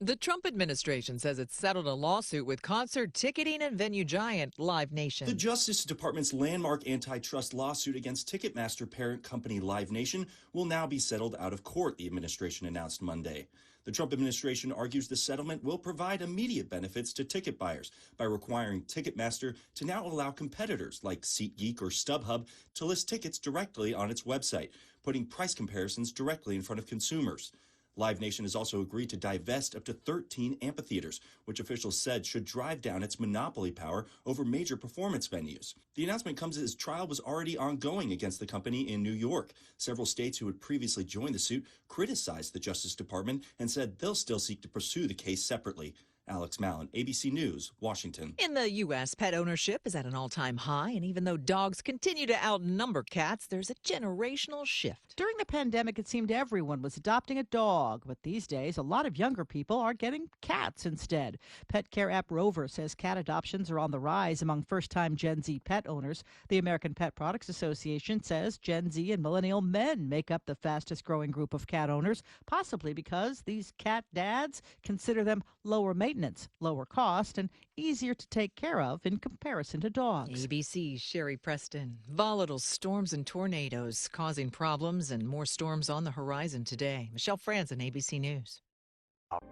The Trump administration says it settled a lawsuit with concert ticketing and venue giant Live Nation. The Justice Department's landmark antitrust lawsuit against Ticketmaster parent company Live Nation will now be settled out of court, the administration announced Monday. The Trump administration argues the settlement will provide immediate benefits to ticket buyers by requiring Ticketmaster to now allow competitors like SeatGeek or StubHub to list tickets directly on its website, putting price comparisons directly in front of consumers. Live Nation has also agreed to divest up to 13 amphitheaters, which officials said should drive down its monopoly power over major performance venues. The announcement comes as trial was already ongoing against the company in New York. Several states who had previously joined the suit criticized the Justice Department and said they'll still seek to pursue the case separately. Alex Mallon, ABC News, Washington. In the U.S., pet ownership is at an all-time high, and even though dogs continue to outnumber cats, there's a generational shift. During the pandemic, it seemed everyone was adopting a dog, but these days, a lot of younger people are getting cats instead. Pet care app Rover says cat adoptions are on the rise among first-time Gen Z pet owners. The American Pet Products Association says Gen Z and millennial men make up the fastest-growing group of cat owners, possibly because these cat dads consider them lower maintenance, lower cost, and easier to take care of in comparison to dogs. ABC's Sherry Preston. Volatile storms and tornadoes causing problems and more storms on the horizon today. Michelle Franzen, ABC News.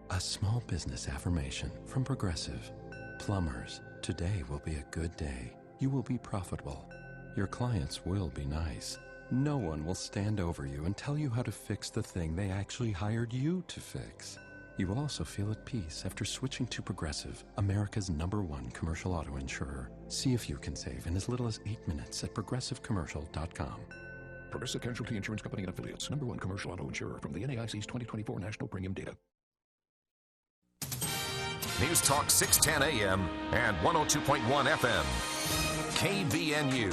A small business affirmation from Progressive. Plumbers, today will be a good day. You will be profitable. Your clients will be nice. No one will stand over you and tell you how to fix the thing they actually hired you to fix. You will also feel at peace after switching to Progressive, America's #1 commercial auto insurer. See if you can save in as little as 8 minutes at progressivecommercial.com. Progressive Casualty Insurance Company and Affiliates, #1 commercial auto insurer from the NAIC's 2024 National Premium Data. News Talk 610 AM and 102.1 FM. KBNU.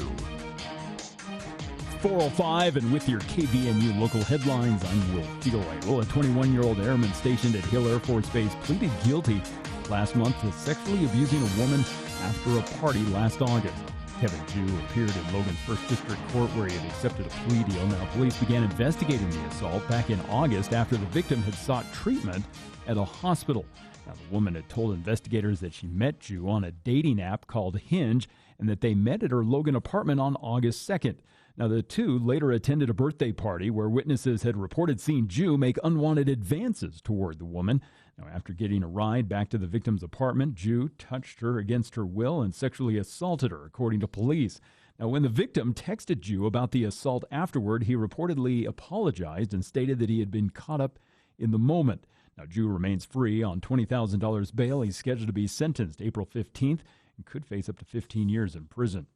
4:05, and with your KBNU local headlines, I'm Will Fiedelwright. Well, a 21-year-old airman stationed at Hill Air Force Base pleaded guilty last month to sexually abusing a woman after a party last August. Kevin Jew appeared in Logan's 1st District Court where he had accepted a plea deal. Now, police began investigating the assault back in August after the victim had sought treatment at a hospital. Now, the woman had told investigators that she met Jew on a dating app called Hinge and that they met at her Logan apartment on August 2nd. Now, the two later attended a birthday party where witnesses had reported seeing Jew make unwanted advances toward the woman. Now, after getting a ride back to the victim's apartment, Jew touched her against her will and sexually assaulted her, according to police. Now, when the victim texted Jew about the assault afterward, he reportedly apologized and stated that he had been caught up in the moment. Now, Jew remains free on $20,000 bail. He's scheduled to be sentenced April 15th and could face up to 15 years in prison.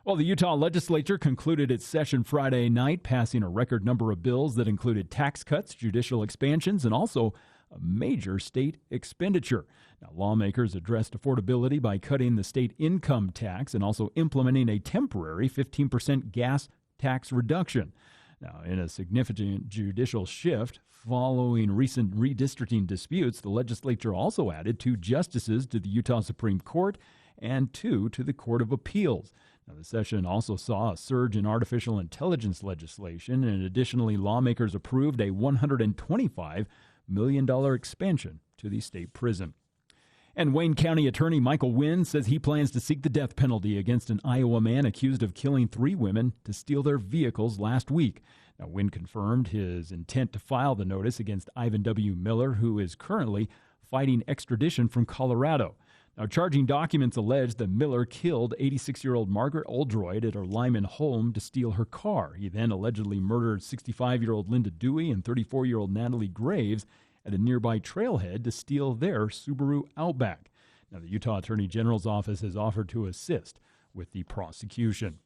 Well, the Utah legislature concluded its session Friday night, passing a record number of bills that included tax cuts, judicial expansions, and also a major state expenditure. Now, lawmakers addressed affordability by cutting the state income tax and also implementing a temporary 15% gas tax reduction. Now, in a significant judicial shift, following recent redistricting disputes, the legislature also added 2 justices to the Utah Supreme Court and 2 to the Court of Appeals. Now, the session also saw a surge in artificial intelligence legislation, and additionally, lawmakers approved a $125 million expansion to the state prison. And Wayne County Attorney Michael Wynn says he plans to seek the death penalty against an Iowa man accused of killing 3 women to steal their vehicles last week. Now, Wynn confirmed his intent to file the notice against Ivan W. Miller, who is currently fighting extradition from Colorado. Now, charging documents allege that Miller killed 86-year-old Margaret Oldroyd at her Lyman home to steal her car. He then allegedly murdered 65-year-old Linda Dewey and 34-year-old Natalie Graves at a nearby trailhead to steal their Subaru Outback. Now, the Utah Attorney General's office has offered to assist with the prosecution.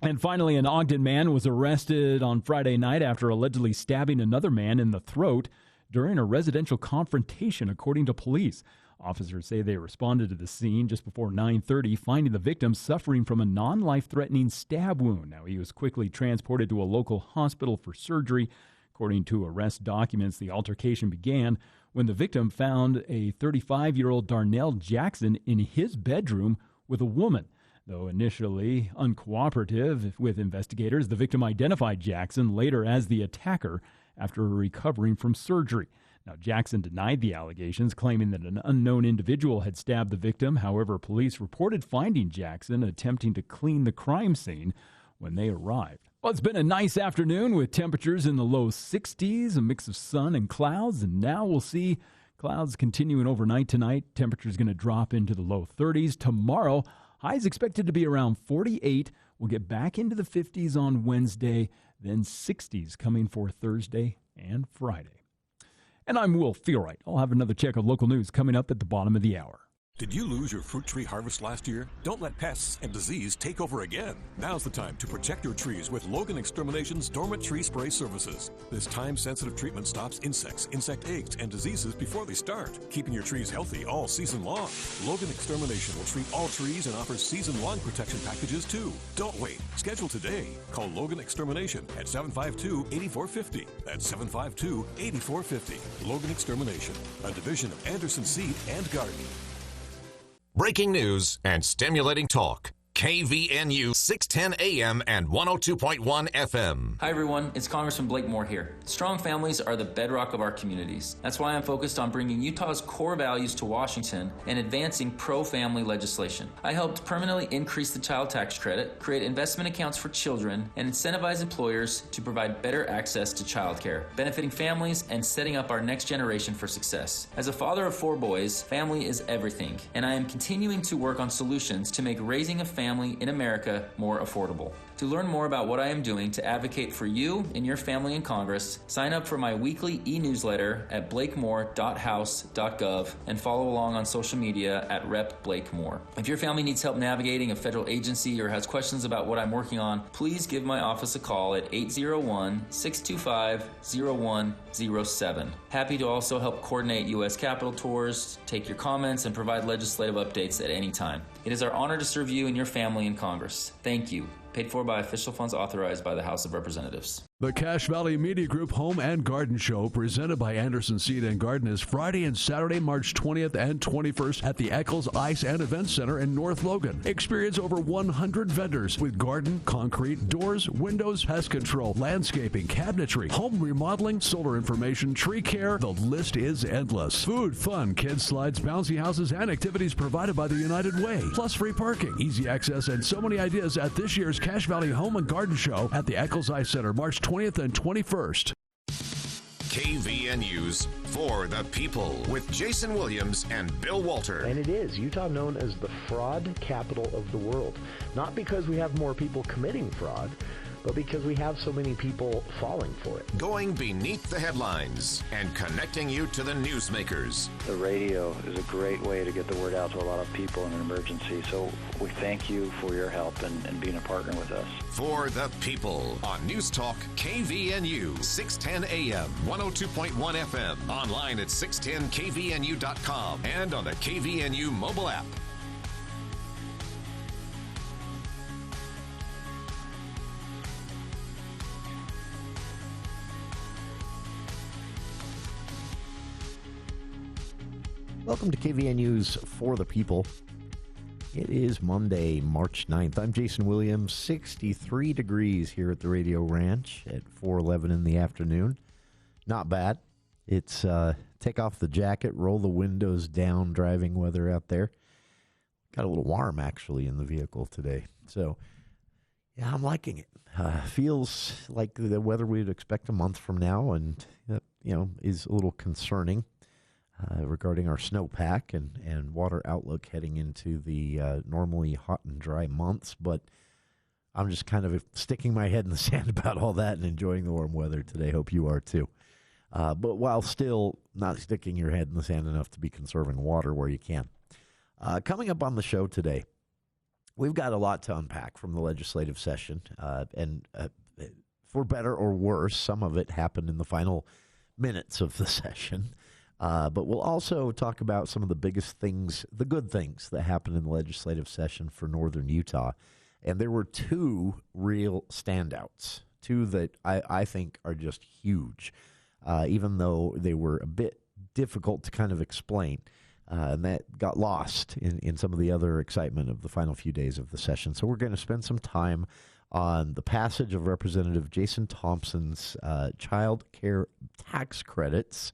And finally, an Ogden man was arrested on Friday night after allegedly stabbing another man in the throat during a residential confrontation, according to police. Officers say they responded to the scene just before 9:30, finding the victim suffering from a non-life-threatening stab wound. Now, he was quickly transported to a local hospital for surgery. According to arrest documents, the altercation began when the victim found a 35-year-old Darnell Jackson in his bedroom with a woman. Though initially uncooperative with investigators, the victim identified Jackson later as the attacker after recovering from surgery. Now, Jackson denied the allegations, claiming that an unknown individual had stabbed the victim. However, police reported finding Jackson attempting to clean the crime scene when they arrived. Well, it's been a nice afternoon with temperatures in the low 60s, a mix of sun and clouds, and now we'll see clouds continuing overnight tonight. Temperature's going to drop into the low 30s. Tomorrow, highs expected to be around 48. We'll get back into the 50s on Wednesday, then 60s coming for Thursday and Friday. And I'm Will Feelright. I'll have another check of local news coming up at the bottom of the hour. Did you lose your fruit tree harvest last year? Don't let pests and disease take over again. Now's the time to protect your trees with Logan Extermination's Dormant Tree Spray Services. This time-sensitive treatment stops insects, insect eggs, and diseases before they start, keeping your trees healthy all season long. Logan Extermination will treat all trees and offers season-long protection packages too. Don't wait. Schedule today. Call Logan Extermination at 752-8450. That's 752-8450. Logan Extermination, a division of Anderson Seed and Garden. Breaking news and stimulating talk. KVNU 610 AM and 102.1 FM. Hi everyone, it's Congressman Blake Moore here. Strong families are the bedrock of our communities. That's why I'm focused on bringing Utah's core values to Washington and advancing pro-family legislation. I helped permanently increase the child tax credit, create investment accounts for children, and incentivize employers to provide better access to childcare, benefiting families and setting up our next generation for success. As a father of 4 boys, family is everything, and I am continuing to work on solutions to make raising a family in America more affordable. To learn more about what I am doing to advocate for you and your family in Congress, sign up for my weekly e-newsletter at blakemore.house.gov and follow along on social media at Rep. Blake Moore. If your family needs help navigating a federal agency or has questions about what I'm working on, please give my office a call at 801-625-0107. Happy to also help coordinate U.S. Capitol tours, take your comments, and provide legislative updates at any time. It is our honor to serve you and your family in Congress. Thank you. Paid for by official funds authorized by the House of Representatives. The Cache Valley Media Group Home and Garden Show, presented by Anderson Seed and Garden, is Friday and Saturday, March 20th and 21st at the Eccles Ice and Event Center in North Logan. Experience over 100 vendors with garden, concrete, doors, windows, pest control, landscaping, cabinetry, home remodeling, solar information, tree care. The list is endless. Food, fun, kids slides, bouncy houses, and activities provided by the United Way. Plus free parking, easy access, and so many ideas at this year's Cache Valley Home and Garden Show at the Eccles Ice Center, March 20th and 21st. KVNU's For the People with Jason Williams and Bill Walter. And it is Utah known as the fraud capital of the world. Not because we have more people committing fraud, but because we have so many people falling for it. Going beneath the headlines and connecting you to the newsmakers. The radio is a great way to get the word out to a lot of people in an emergency. So we thank you for your help and being a partner with us. For the People on News Talk KVNU 610 AM, 102.1 FM, online at 610kvnu.com and on the KVNU mobile app. Welcome to KVNU's For the People. It is Monday, March 9th. I'm Jason Williams, 63 degrees here at the Radio Ranch at 4:11 in the afternoon. Not bad. It's take off the jacket, roll the windows down, driving weather out there. Got a little warm, actually, in the vehicle today. So, yeah, I'm liking it. Feels like the weather we'd expect a month from now, and, is a little concerning. Regarding our snowpack and water outlook heading into the normally hot and dry months. But I'm just kind of sticking my head in the sand about all that and enjoying the warm weather today. Hope you are too. But while still not sticking your head in the sand enough to be conserving water where you can. Coming up on the show today, we've got a lot to unpack from the legislative session. And for better or worse, some of it happened in the final minutes of the session. But we'll also talk about some of the biggest things, the good things that happened in the legislative session for northern Utah. And there were 2 real standouts, 2 that I think are just huge, even though they were a bit difficult to kind of explain. And that got lost in some of the other excitement of the final few days of the session. So we're going to spend some time on the passage of Representative Jason Thompson's child care tax credits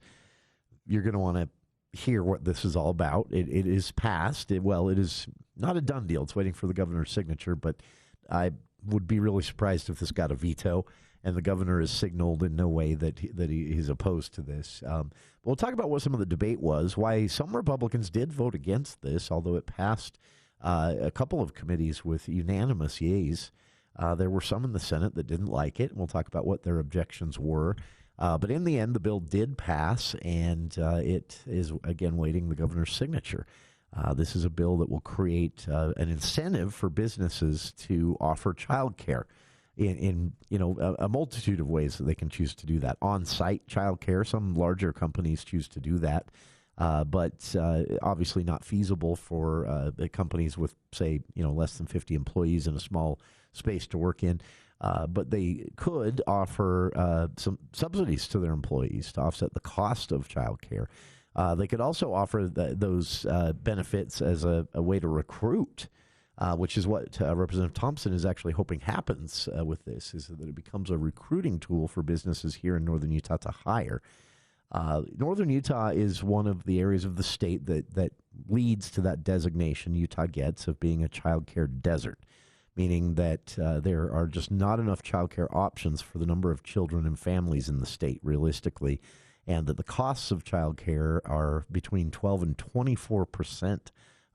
you're going to want to hear what this is all about. It is passed. It is not a done deal. It's waiting for the governor's signature, but I would be really surprised if this got a veto, and the governor has signaled in no way that he's opposed to this. We'll talk about what some of the debate was, why some Republicans did vote against this, although it passed a couple of committees with unanimous yeas. There were some in the Senate that didn't like it, and we'll talk about what their objections were. But in the end, the bill did pass, and it is, again, waiting the governor's signature. This is a bill that will create an incentive for businesses to offer child care in a multitude of ways that they can choose to do that. On-site child care, some larger companies choose to do that, but obviously not feasible for companies with, say, less than 50 employees in a small space to work in. But they could offer some subsidies to their employees to offset the cost of child care. They could also offer those benefits as a way to recruit, which is what Representative Thompson is actually hoping happens with this, is that it becomes a recruiting tool for businesses here in northern Utah to hire. Northern Utah is one of the areas of the state that leads to that designation Utah gets of being a child care desert, meaning that there are just not enough child care options for the number of children and families in the state, realistically, and that the costs of child care are between 12 and 24%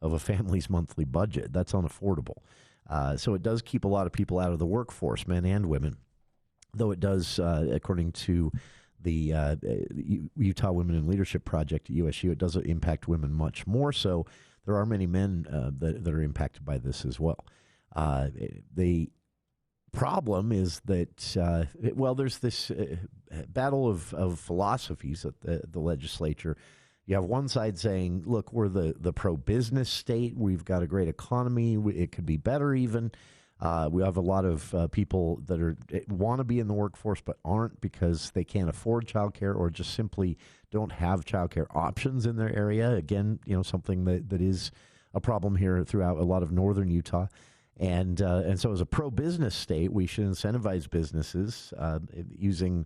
of a family's monthly budget. That's unaffordable. So it does keep a lot of people out of the workforce, men and women, though it does, according to the Utah Women in Leadership Project at USU, it does impact women much more so. There are many men that are impacted by this as well. The problem is that, there's this battle of philosophies at the legislature. You have one side saying, look, we're the pro-business state. We've got a great economy. It could be better even. We have a lot of people that want to be in the workforce but aren't because they can't afford childcare or just simply don't have childcare options in their area. Again, something that is a problem here throughout a lot of northern Utah. And so as a pro-business state, we should incentivize businesses using,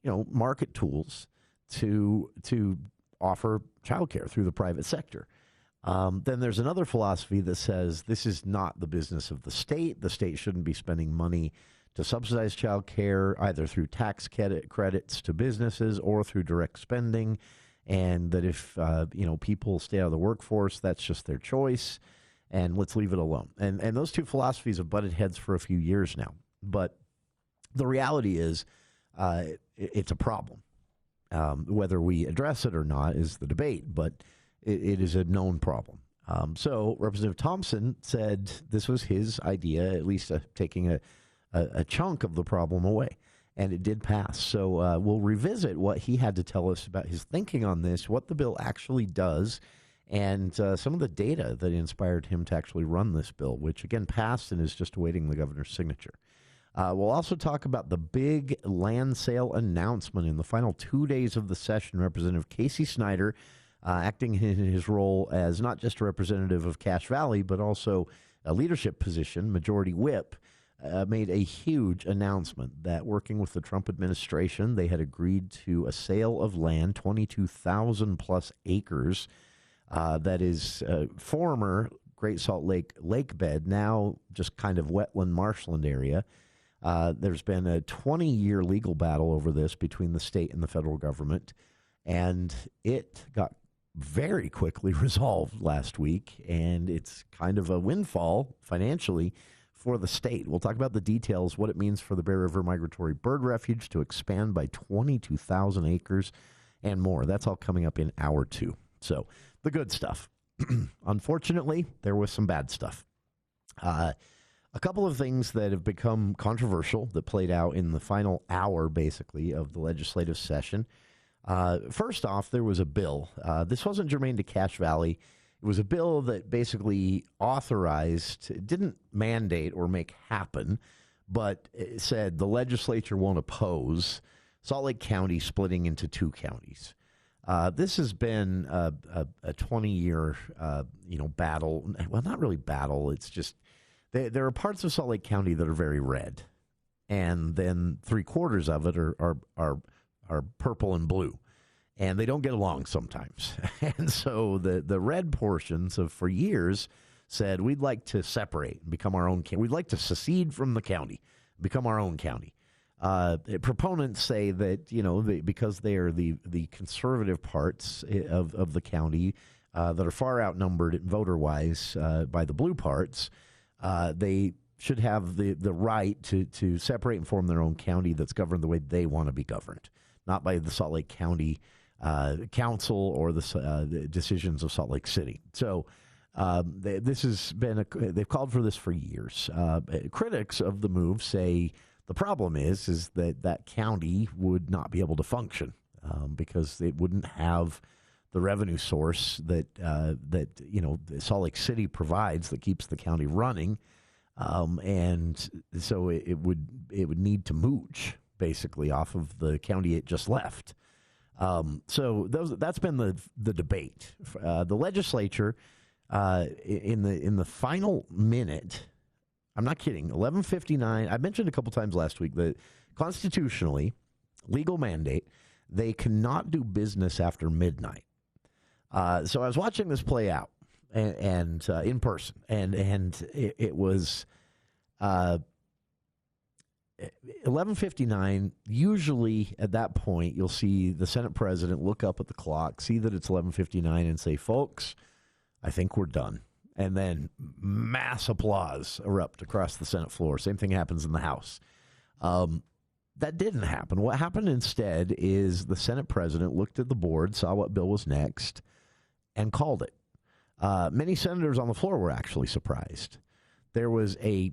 market tools to offer childcare through the private sector. Then there's another philosophy that says this is not the business of the state. The state shouldn't be spending money to subsidize child care, either through tax credits to businesses or through direct spending, and that if people stay out of the workforce, that's just their choice, and let's leave it alone. And those two philosophies have butted heads for a few years now. But the reality is it's a problem. Whether we address it or not is the debate, but it is a known problem. So Representative Thompson said this was his idea, at least taking a chunk of the problem away, and it did pass. So we'll revisit what he had to tell us about his thinking on this, what the bill actually does, and some of the data that inspired him to actually run this bill, which again passed and is just awaiting the governor's signature. We'll also talk about the big land sale announcement in the final 2 days of the session. Representative Casey Snyder, acting in his role as not just a representative of Cache Valley, but also a leadership position, Majority Whip, made a huge announcement that working with the Trump administration, they had agreed to a sale of land, 22,000 plus acres, that is former Great Salt Lake bed, now just kind of wetland marshland area. There's been a 20-year legal battle over this between the state and the federal government, and it got very quickly resolved last week, and it's kind of a windfall financially for the state. We'll talk about the details, what it means for the Bear River Migratory Bird Refuge to expand by 22,000 acres and more. That's all coming up in hour 2. So the good stuff. Unfortunately, there was some bad stuff. A couple of things that have become controversial that played out in the final hour, basically, of the legislative session. First off, there was a bill. This wasn't germane to Cache Valley. It was a bill that basically authorized, it didn't mandate or make happen, but it said the legislature won't oppose Salt Lake County splitting into 2 counties. This has been a 20-year, battle. Well, not really battle. It's just there are parts of Salt Lake County that are very red, and then 3/4 of it are purple and blue. and they don't get along sometimes. And so the red portions of, for years, said we'd like to separate and become our own county. We'd like to secede from the county, become our own county. Proponents say that, because they are the conservative parts of the county that are far outnumbered voter-wise by the blue parts, they should have the right to separate and form their own county that's governed the way they want to be governed, not by the Salt Lake County Council or the decisions of Salt Lake City. So this has been they've called for this for years. Critics of the move say the problem is that county would not be able to function because it wouldn't have the revenue source that Salt Lake City provides that keeps the county running. And so it would need to mooch basically off of the county it just left. So that's been the debate. The legislature in the final minute, I'm not kidding, 11:59. I mentioned a couple times last week that constitutionally, legal mandate, they cannot do business after midnight. So I was watching this play out. And in person, and it was 11:59. Usually at that point, you'll see the Senate president look up at the clock, see that it's 11:59, and say, "Folks, I think we're done." And then mass applause erupt across the Senate floor. Same thing happens in the House. That didn't happen. What happened instead is the Senate president looked at the board, saw what bill was next, and called it. Many senators on the floor were actually surprised. There was a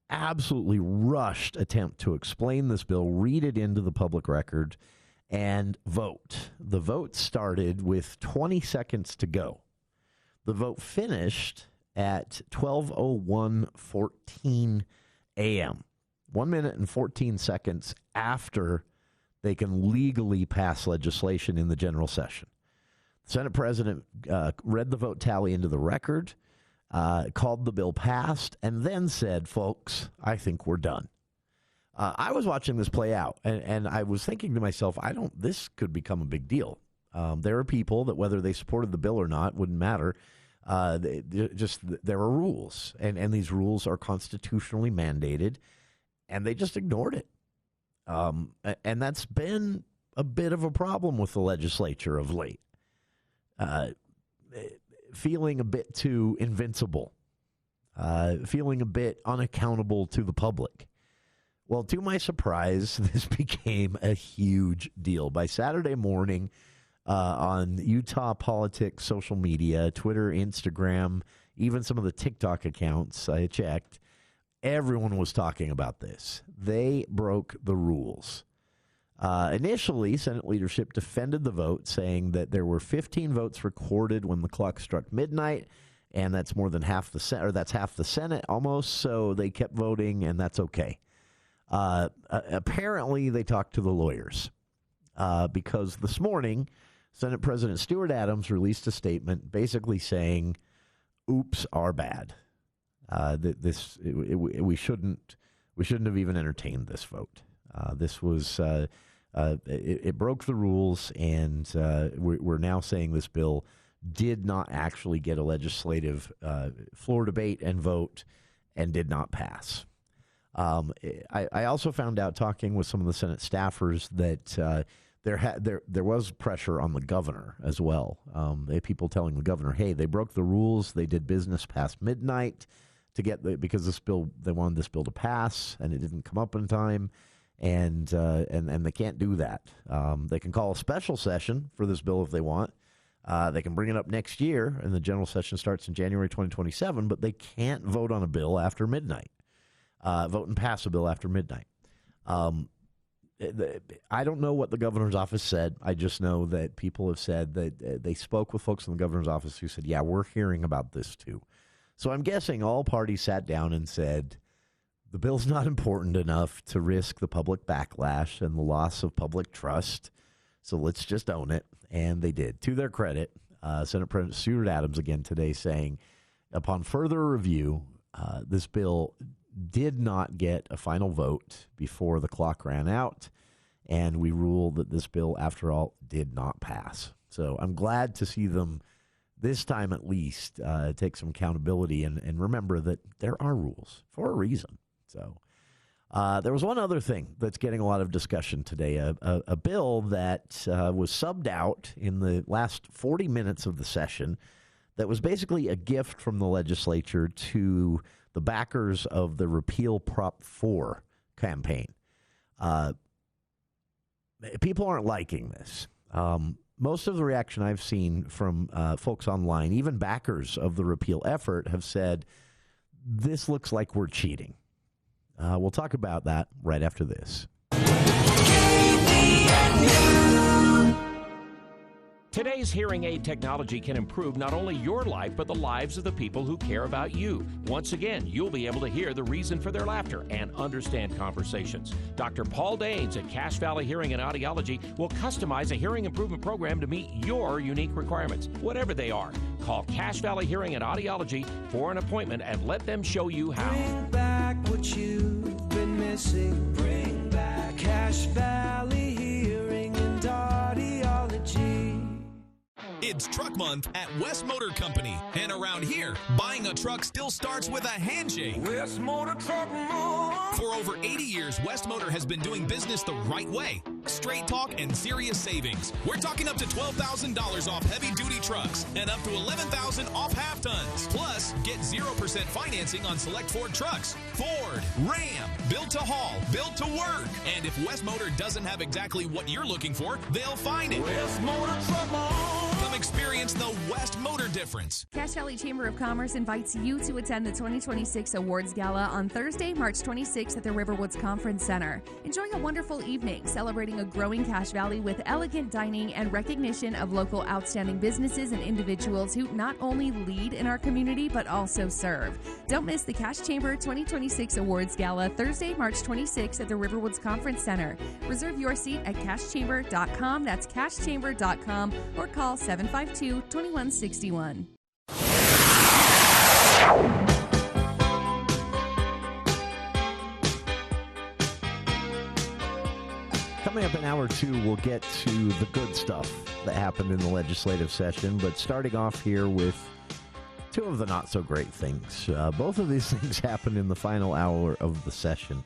absolutely rushed attempt to explain this bill, read it into the public record, and vote. The vote started with 20 seconds to go. The vote finished at 12:01:14 a.m., 1 minute and 14 seconds after they can legally pass legislation in the general session. Senate President read the vote tally into the record, called the bill passed, and then said, "Folks, I think we're done." I was watching this play out, and I was thinking to myself, this could become a big deal. There are people that whether they supported the bill or not wouldn't matter. There are rules, and these rules are constitutionally mandated, and they just ignored it. And that's been a bit of a problem with the legislature of late. Feeling a bit too invincible, feeling a bit unaccountable to the public. Well, to my surprise, this became a huge deal. By Saturday morning, on Utah politics, social media, Twitter, Instagram, even some of the TikTok accounts I checked, everyone was talking about this. They broke the rules. Initially, Senate leadership defended the vote, saying that there were 15 votes recorded when the clock struck midnight, and that's more than half the Senate, or that's half the Senate almost. So they kept voting, and that's okay. Apparently, they talked to the lawyers because this morning, Senate President Stuart Adams released a statement basically saying, "Oops, our bad. We shouldn't have even entertained this vote. This was." It broke the rules, and we're now saying this bill did not actually get a legislative floor debate and vote and did not pass. I also found out, talking with some of the Senate staffers, that there was pressure on the governor as well. They had people telling the governor, "Hey, they broke the rules. They did business past midnight because they wanted this bill to pass, and it didn't come up in time." And they can't do that. They can call a special session for this bill if they want. They can bring it up next year, and the general session starts in January 2027, but they can't vote on a bill after midnight, vote and pass a bill after midnight. I don't know what the governor's office said. I just know that people have said that they spoke with folks in the governor's office who said, "Yeah, we're hearing about this too." So I'm guessing all parties sat down and said, the bill's not important enough to risk the public backlash and the loss of public trust, so let's just own it. And they did. To their credit, Senate President Stuart Adams again today saying, upon further review, this bill did not get a final vote before the clock ran out, and we rule that this bill, after all, did not pass. So I'm glad to see them, this time at least, take some accountability and remember that there are rules for a reason. So there was one other thing that's getting a lot of discussion today, a bill that was subbed out in the last 40 minutes of the session that was basically a gift from the legislature to the backers of the Repeal Prop 4 campaign. People aren't liking this. Most of the reaction I've seen from folks online, even backers of the repeal effort, have said, this looks like we're cheating. We'll talk about that right after this. Today's hearing aid technology can improve not only your life, but the lives of the people who care about you. Once again, you'll be able to hear the reason for their laughter and understand conversations. Dr. Paul Danes at Cache Valley Hearing and Audiology will customize a hearing improvement program to meet your unique requirements, whatever they are. Call Cache Valley Hearing and Audiology for an appointment and let them show you how. Bring back what you've been missing. Bring back Cache Valley Hearing and Audiology. It's Truck Month at West Motor Company. And around here, buying a truck still starts with a handshake. West Motor Truck Month. For over 80 years, West Motor has been doing business the right way. Straight talk and serious savings. We're talking up to $12,000 off heavy-duty trucks and up to $11,000 off half-tons. Plus, get 0% financing on select Ford trucks. Ford, Ram, built to haul, built to work. And if West Motor doesn't have exactly what you're looking for, they'll find it. West Motor Truck Month. Come experience the West Motor difference. Cache Valley Chamber of Commerce invites you to attend the 2026 Awards Gala on Thursday, March 26th at the Riverwoods Conference Center. Enjoy a wonderful evening celebrating a growing Cache Valley with elegant dining and recognition of local outstanding businesses and individuals who not only lead in our community but also serve. Don't miss the Cache Chamber 2026 Awards Gala Thursday, March 26th at the Riverwoods Conference Center. Reserve your seat at cachechamber.com. That's cachechamber.com or call 752-2161. Coming up in hour two, we'll get to the good stuff that happened in the legislative session, but starting off here with two of the not-so-great things. Both of these things happened in the final hour of the session.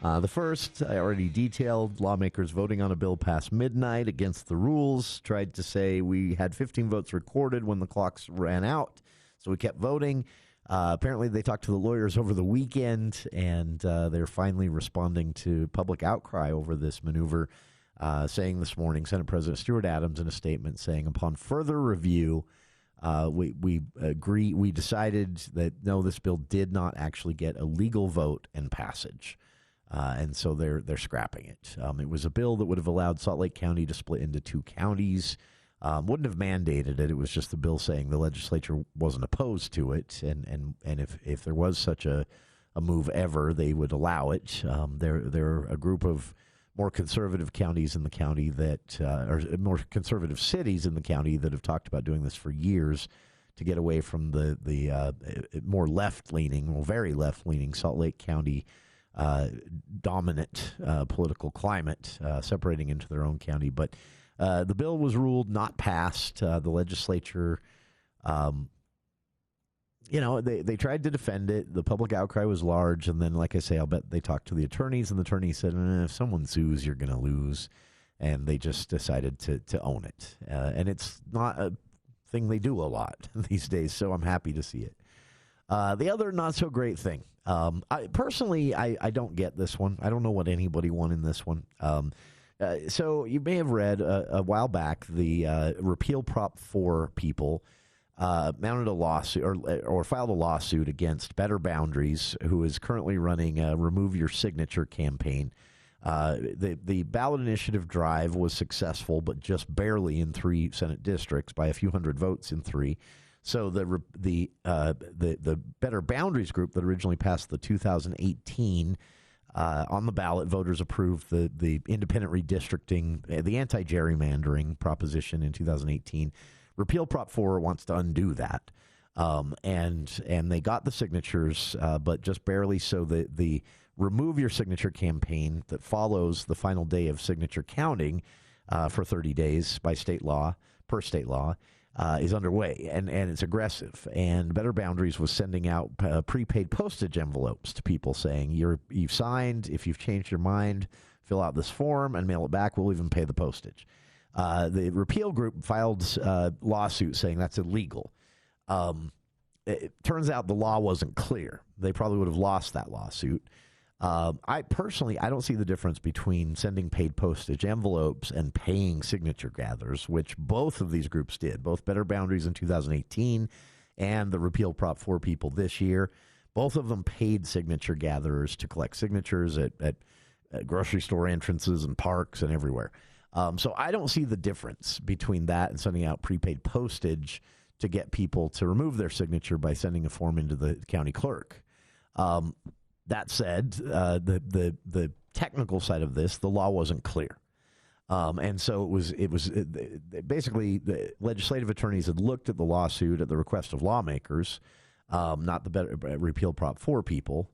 The first, I already detailed, lawmakers voting on a bill past midnight against the rules, tried to say we had 15 votes recorded when the clocks ran out, so we kept voting. Apparently, they talked to the lawyers over the weekend, and they're finally responding to public outcry over this maneuver, saying this morning, Senate President Stuart Adams in a statement saying, upon further review, we decided that, no, this bill did not actually get a legal vote and passage. And so they're scrapping it. It was a bill that would have allowed Salt Lake County to split into two counties. Wouldn't have mandated it. It was just the bill saying the legislature wasn't opposed to it, and if there was such a move ever, they would allow it. There are a group of more conservative counties in the county that, or more conservative cities in the county that have talked about doing this for years to get away from the more left-leaning, or very left-leaning Salt Lake County dominant political climate, separating into their own county. But the bill was ruled not passed. The legislature, they tried to defend it. The public outcry was large. And then, like I say, I'll bet they talked to the attorneys, and the attorneys said, if someone sues, you're going to lose. And they just decided to own it. And it's not a thing they do a lot these days, so I'm happy to see it. The other not-so-great thing, I don't get this one. I don't know what anybody won in this one. So you may have read a while back the Repeal Prop 4 people mounted a lawsuit or filed a lawsuit against Better Boundaries, who is currently running a Remove Your Signature campaign. The ballot initiative drive was successful, but just barely in 3 Senate districts, by a few hundred votes in 3. So the Better Boundaries group that originally passed the 2018 on the ballot, voters approved the independent redistricting, the anti-gerrymandering proposition in 2018. Repeal Prop 4 wants to undo that, and they got the signatures, but just barely. So the remove your signature campaign that follows the final day of signature counting for 30 days by state law, per state law, is underway, and it's aggressive. And Better Boundaries was sending out prepaid postage envelopes to people saying, you've signed, if you've changed your mind, fill out this form and mail it back. We'll even pay the postage. The repeal group filed a lawsuit saying that's illegal. It turns out the law wasn't clear. They probably would have lost that lawsuit. I don't see the difference between sending paid postage envelopes and paying signature gatherers, which both of these groups did, both Better Boundaries in 2018 and the Repeal Prop 4 people this year. Both of them paid signature gatherers to collect signatures at grocery store entrances and parks and everywhere. So I don't see the difference between that and sending out prepaid postage to get people to remove their signature by sending a form into the county clerk. That said, the technical side of this, the law wasn't clear. And so basically the legislative attorneys had looked at the lawsuit at the request of lawmakers, not the Repeal Prop 4 people.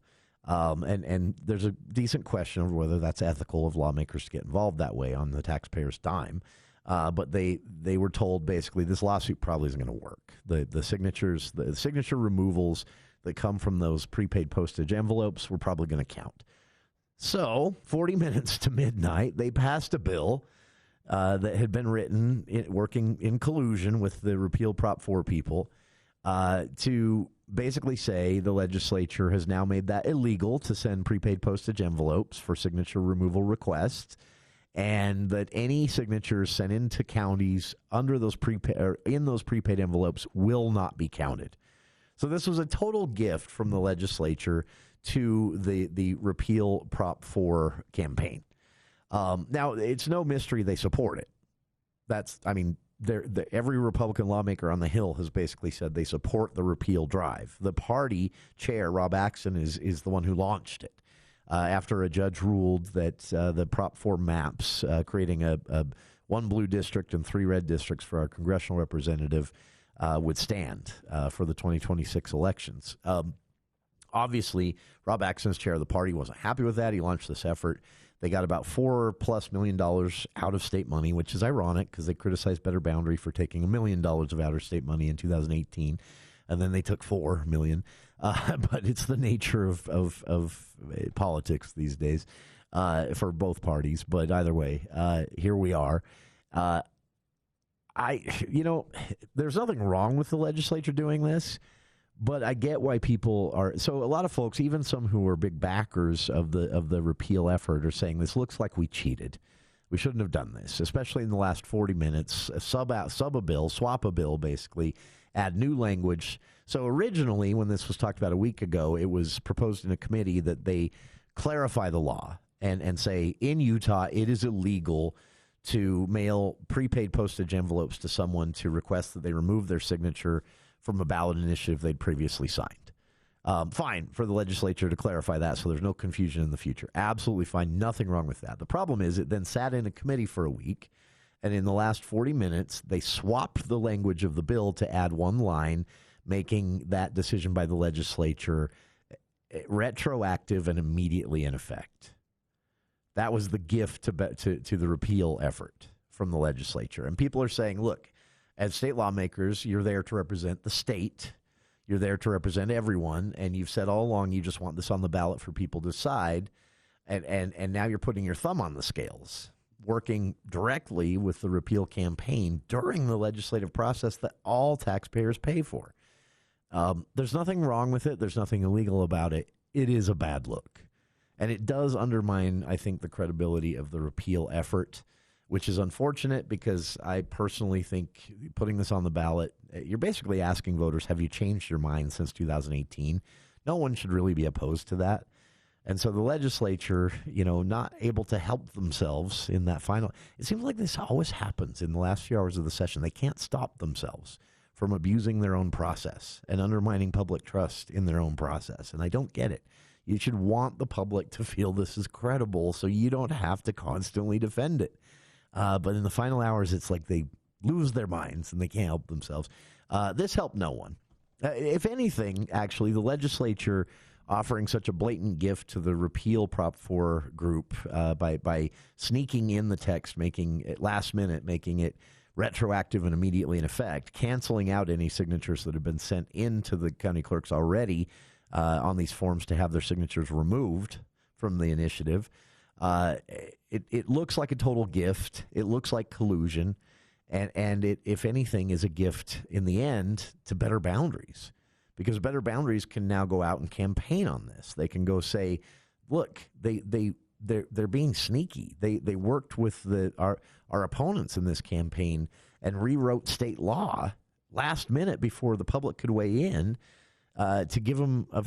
And there's a decent question of whether that's ethical of lawmakers to get involved that way on the taxpayer's dime. But they were told basically this lawsuit probably isn't going to work. The signature removals that come from those prepaid postage envelopes were probably going to count. So 40 minutes to midnight, they passed a bill that had been written working in collusion with the Repeal Prop 4 people to basically say the legislature has now made that illegal to send prepaid postage envelopes for signature removal requests, and that any signatures sent into counties under those in those prepaid envelopes will not be counted. So this was a total gift from the legislature to the Repeal Prop 4 campaign. Now, it's no mystery they support it. Every Republican lawmaker on the Hill has basically said they support the repeal drive. The party chair, Rob Axson, is the one who launched it after a judge ruled that the Prop 4 maps, creating a one blue district and 3 red districts for our congressional representative, would stand for the 2026 elections. Obviously, Rob Axson's chair of the party wasn't happy with that. He launched this effort. They got about $4+ million out of state money, which is ironic because they criticized Better Boundary for taking $1 million of out of state money in 2018, and then they took $4 million. But it's the nature of politics these days for both parties. But either way, here we are. There's nothing wrong with the legislature doing this, but I get why people are. So a lot of folks, even some who are big backers of the repeal effort, are saying this looks like we cheated. We shouldn't have done this, especially in the last 40 minutes. Swap a bill, basically, add new language. So originally, when this was talked about a week ago, it was proposed in a committee that they clarify the law and say in Utah it is illegal to mail prepaid postage envelopes to someone to request that they remove their signature from a ballot initiative they'd previously signed. Fine for the legislature to clarify that so there's no confusion in the future. Absolutely fine. Nothing wrong with that. The problem is it then sat in a committee for a week, and in the last 40 minutes, they swapped the language of the bill to add one line, making that decision by the legislature retroactive and immediately in effect. That was the gift to the repeal effort from the legislature. And people are saying, look, as state lawmakers, you're there to represent the state. You're there to represent everyone. And you've said all along you just want this on the ballot for people to decide. And now you're putting your thumb on the scales, working directly with the repeal campaign during the legislative process that all taxpayers pay for. There's nothing wrong with it. There's nothing illegal about it. It is a bad look. And it does undermine, I think, the credibility of the repeal effort, which is unfortunate because I personally think putting this on the ballot, you're basically asking voters, have you changed your mind since 2018? No one should really be opposed to that. And so the legislature, not able to help themselves in that final, it seems like this always happens in the last few hours of the session. They can't stop themselves from abusing their own process and undermining public trust in their own process. And I don't get it. You should want the public to feel this is credible so you don't have to constantly defend it. But in the final hours, it's like they lose their minds and they can't help themselves. This helped no one. If anything, actually, the legislature offering such a blatant gift to the repeal Prop 4 group by sneaking in the text, making it last minute, making it retroactive and immediately in effect, canceling out any signatures that have been sent into the county clerks already on these forms to have their signatures removed from the initiative. It looks like a total gift. It looks like collusion. And it, if anything, is a gift in the end to Better Boundaries, because Better Boundaries can now go out and campaign on this. They can go say, look, they're being sneaky. They worked with our opponents in this campaign and rewrote state law last minute before the public could weigh in to give them a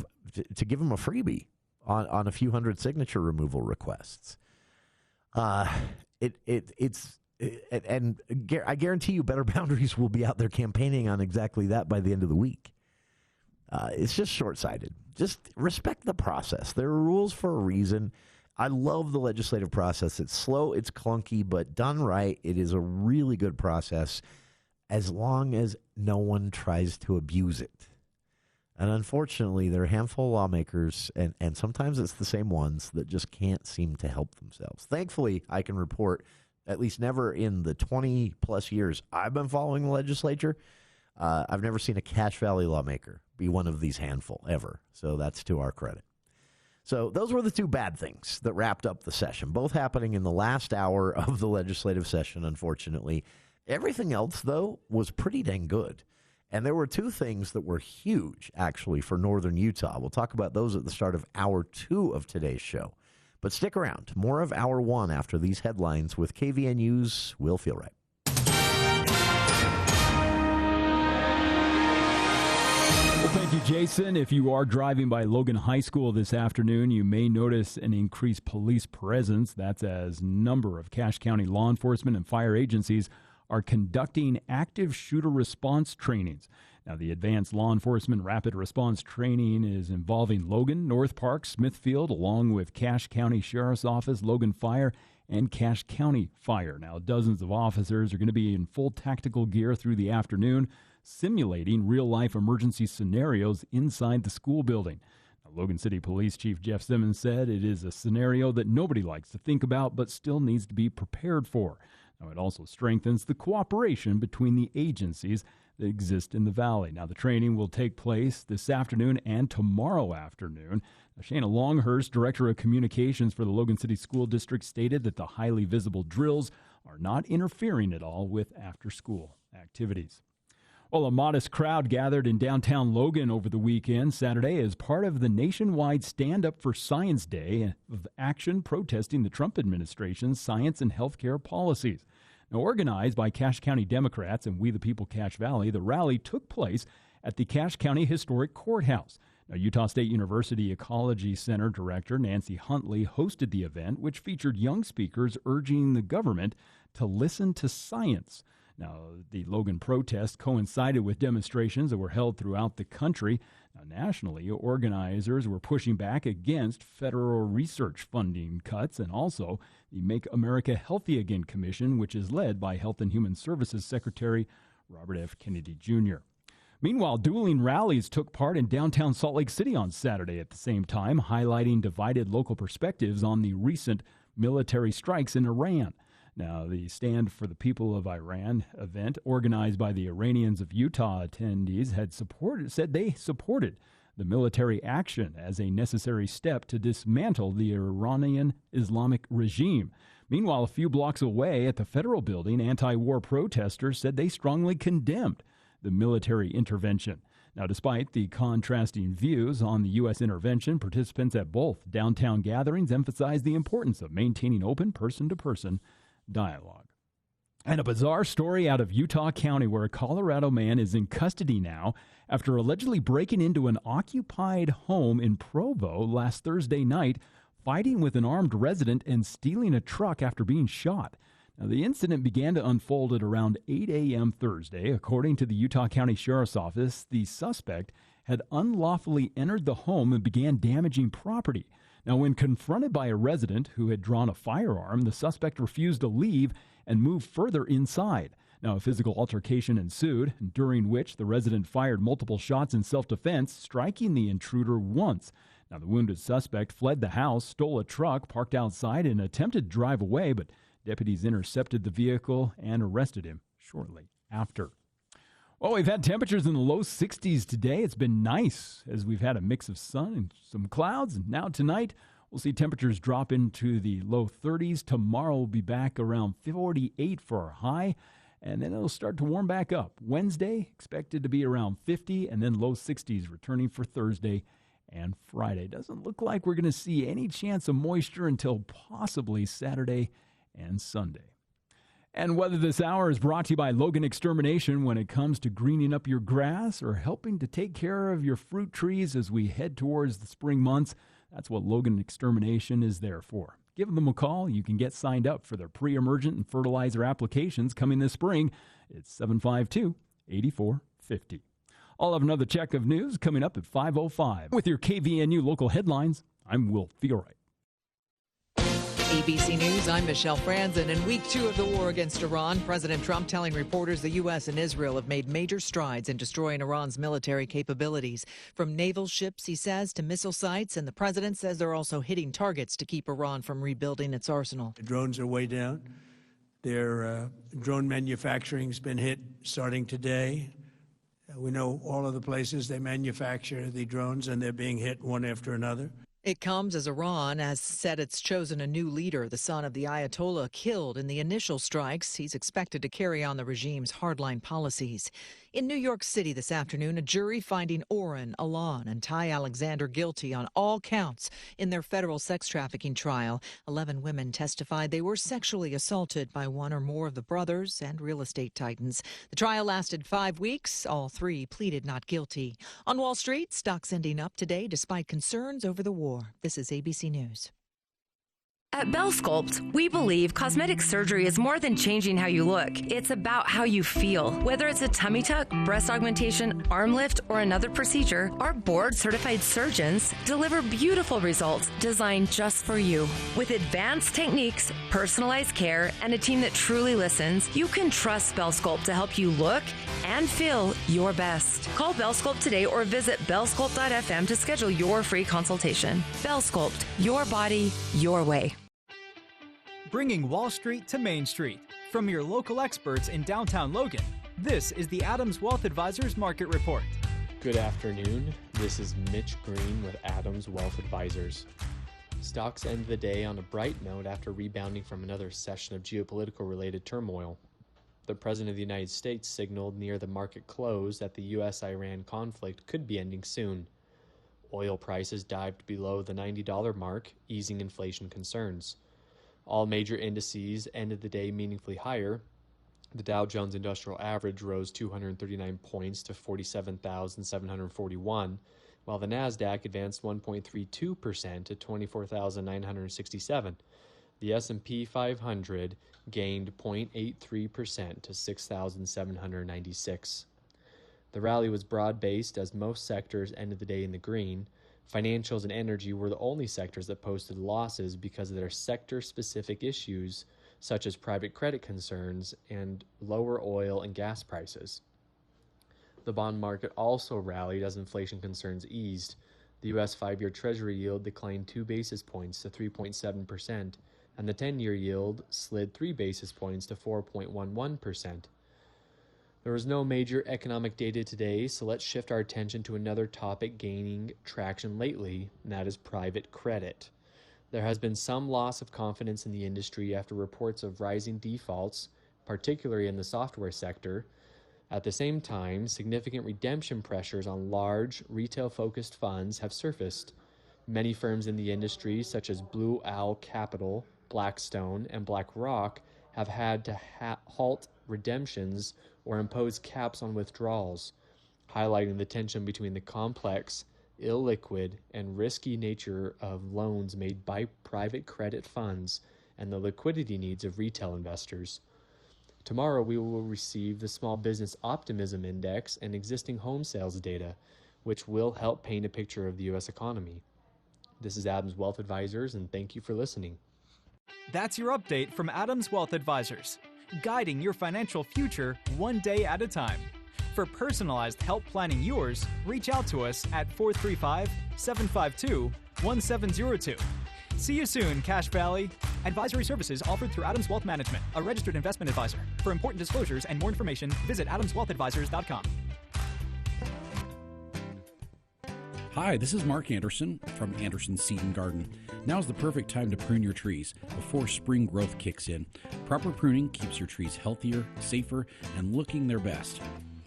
freebie on a few hundred signature removal requests. And I guarantee you Better Boundaries will be out there campaigning on exactly that by the end of the week. It's just short-sighted. Just respect the process. There are rules for a reason. I love the legislative process. It's slow, it's clunky, but done right, it is a really good process as long as no one tries to abuse it. And unfortunately, there are a handful of lawmakers, and sometimes it's the same ones, that just can't seem to help themselves. Thankfully, I can report, at least never in the 20-plus years I've been following the legislature, I've never seen a Cache Valley lawmaker be one of these handful, ever. So that's to our credit. So those were the two bad things that wrapped up the session, both happening in the last hour of the legislative session, unfortunately. Everything else, though, was pretty dang good. And there were two things that were huge, actually, for northern Utah. We'll talk about those at the start of Hour 2 of today's show. But stick around. More of Hour 1 after these headlines with KVNU's Will Feel Right. Well, thank you, Jason. If you are driving by Logan High School this afternoon, you may notice an increased police presence. That's as a number of Cache County law enforcement and fire agencies are conducting active shooter response trainings. Now, the Advanced Law Enforcement Rapid Response Training is involving Logan, North Park, Smithfield, along with Cache County Sheriff's Office, Logan Fire, and Cache County Fire. Now, dozens of officers are going to be in full tactical gear through the afternoon, simulating real-life emergency scenarios inside the school building. Now, Logan City Police Chief Jeff Simmons said it is a scenario that nobody likes to think about but still needs to be prepared for. Now, it also strengthens the cooperation between the agencies that exist in the valley. Now, the training will take place this afternoon and tomorrow afternoon. Now, Shana Longhurst, Director of Communications for the Logan City School District, stated that the highly visible drills are not interfering at all with after-school activities. Well, a modest crowd gathered in downtown Logan over the weekend, Saturday, as part of the nationwide Stand Up for Science Day of action protesting the Trump administration's science and healthcare policies. Now, organized by Cache County Democrats and We the People Cache Valley, the rally took place at the Cache County Historic Courthouse. Now, Utah State University Ecology Center Director Nancy Huntley hosted the event, which featured young speakers urging the government to listen to science. Now, the Logan protest coincided with demonstrations that were held throughout the country. Now, nationally, organizers were pushing back against federal research funding cuts and also the Make America Healthy Again Commission, which is led by Health and Human Services Secretary Robert F. Kennedy Jr. Meanwhile, dueling rallies took part in downtown Salt Lake City on Saturday at the same time, highlighting divided local perspectives on the recent military strikes in Iran. Now, the Stand for the People of Iran event, organized by the Iranians of Utah attendees, said they supported the military action as a necessary step to dismantle the Iranian Islamic regime. Meanwhile, a few blocks away at the federal building, anti-war protesters said they strongly condemned the military intervention. Now, despite the contrasting views on the U.S. intervention, participants at both downtown gatherings emphasized the importance of maintaining open person-to-person dialogue. And a bizarre story out of Utah County where a Colorado man is in custody now after allegedly breaking into an occupied home in Provo last Thursday night, fighting with an armed resident and stealing a truck after being shot. Now, the incident began to unfold at around 8 a.m. Thursday. According to the Utah County Sheriff's Office, the suspect had unlawfully entered the home and began damaging property. Now, when confronted by a resident who had drawn a firearm, the suspect refused to leave and moved further inside. Now, a physical altercation ensued, during which the resident fired multiple shots in self-defense, striking the intruder once. Now, the wounded suspect fled the house, stole a truck parked outside, and attempted to drive away, but deputies intercepted the vehicle and arrested him shortly after. Well, we've had temperatures in the low 60s today. It's been nice as we've had a mix of sun and some clouds. And now tonight, we'll see temperatures drop into the low 30s. Tomorrow will be back around 48 for our high, and then it'll start to warm back up. Wednesday, expected to be around 50, and then low 60s returning for Thursday and Friday. Doesn't look like we're going to see any chance of moisture until possibly Saturday and Sunday. And weather this hour is brought to you by Logan Extermination when it comes to greening up your grass or helping to take care of your fruit trees as we head towards the spring months. That's what Logan Extermination is there for. Give them a call. You can get signed up for their pre-emergent and fertilizer applications coming this spring. It's 752-8450. I'll have another check of news coming up at 5:05. With your KVNU local headlines, I'm Will Theoright. ABC News, I'm Michelle Franzen. In week 2 of the war against Iran, President Trump telling reporters the U.S. and Israel have made major strides in destroying Iran's military capabilities. From naval ships, he says, to missile sites, and the president says they're also hitting targets to keep Iran from rebuilding its arsenal. The drones are way down. Their drone manufacturing's been hit starting today. We know all of the places they manufacture the drones, and they're being hit one after another. It comes as Iran has said it's chosen a new leader, the son of the Ayatollah killed in the initial strikes. He's expected to carry on the regime's hardline policies. In New York City this afternoon, a jury finding Oren, Alon, and Ty Alexander guilty on all counts in their federal sex trafficking trial. 11 women testified they were sexually assaulted by one or more of the brothers and real estate titans. The trial lasted 5 weeks. All 3 pleaded not guilty. On Wall Street, stocks ending up today despite concerns over the war. This is ABC News. At BellSculpt, we believe cosmetic surgery is more than changing how you look. It's about how you feel. Whether it's a tummy tuck, breast augmentation, arm lift, or another procedure, our board-certified surgeons deliver beautiful results designed just for you. With advanced techniques, personalized care, and a team that truly listens, you can trust BellSculpt to help you look and feel your best. Call BellSculpt today or visit bellsculpt.fm to schedule your free consultation. BellSculpt, your body, your way. Bringing Wall Street to Main Street. From your local experts in downtown Logan, this is the Adams Wealth Advisors Market Report. Good afternoon. This is Mitch Green with Adams Wealth Advisors. Stocks end the day on a bright note after rebounding from another session of geopolitical-related turmoil. The President of the United States signaled near the market close that the U.S.-Iran conflict could be ending soon. Oil prices dived below the $90 mark, easing inflation concerns. All major indices ended the day meaningfully higher. The Dow Jones Industrial Average rose 239 points to 47,741, while the Nasdaq advanced 1.32% to 24,967. The S&P 500 gained 0.83% to 6,796. The rally was broad-based as most sectors ended the day in the green. Financials and energy were the only sectors that posted losses because of their sector-specific issues, such as private credit concerns and lower oil and gas prices. The bond market also rallied as inflation concerns eased. The U.S. 5-year Treasury yield declined 2 basis points to 3.7%, and the 10-year yield slid 3 basis points to 4.11%. There was no major economic data today, so let's shift our attention to another topic gaining traction lately, and that is private credit. There has been some loss of confidence in the industry after reports of rising defaults, particularly in the software sector. At the same time, significant redemption pressures on large, retail-focused funds have surfaced. Many firms in the industry, such as Blue Owl Capital, Blackstone, and BlackRock, have had to halt redemptions or impose caps on withdrawals, highlighting the tension between the complex, illiquid, and risky nature of loans made by private credit funds and the liquidity needs of retail investors. Tomorrow we will receive the Small Business Optimism Index and existing home sales data, which will help paint a picture of the U.S. economy. This is Adams Wealth Advisors, and thank you for listening. That's your update from Adams Wealth Advisors. guiding your financial future one day at a time. For personalized help planning yours, reach out to us at 435-752-1702. See you soon, Cache Valley. Advisory services offered through Adams Wealth Management, a registered investment advisor. For important disclosures and more information, visit adamswealthadvisors.com. Hi, this is Mark Anderson from Anderson Seed and Garden. Now is the perfect time to prune your trees before spring growth kicks in. Proper pruning keeps your trees healthier, safer, and looking their best.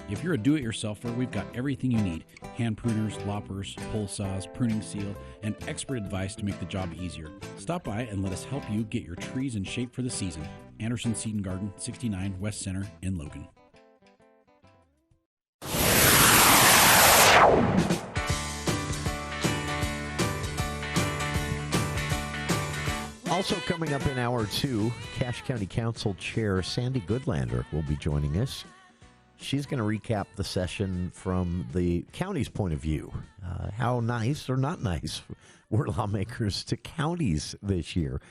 If you're a do-it-yourselfer, we've got everything you need. Hand pruners, loppers, pole saws, pruning seal, and expert advice to make the job easier. Stop by and let us help you get your trees in shape for the season. Anderson Seed and Garden, 69 West Center in Logan. Also coming up in hour 2, Cache County Council Chair Sandy Goodlander will be joining us. She's going to recap the session from the county's point of view. How nice or not nice were lawmakers to counties this year?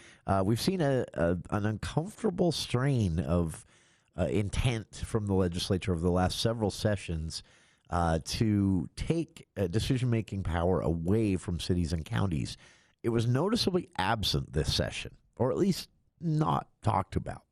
We've seen an uncomfortable strain of intent from the legislature over the last several sessions to take decision-making power away from cities and counties. It was noticeably absent this session, or at least not talked about.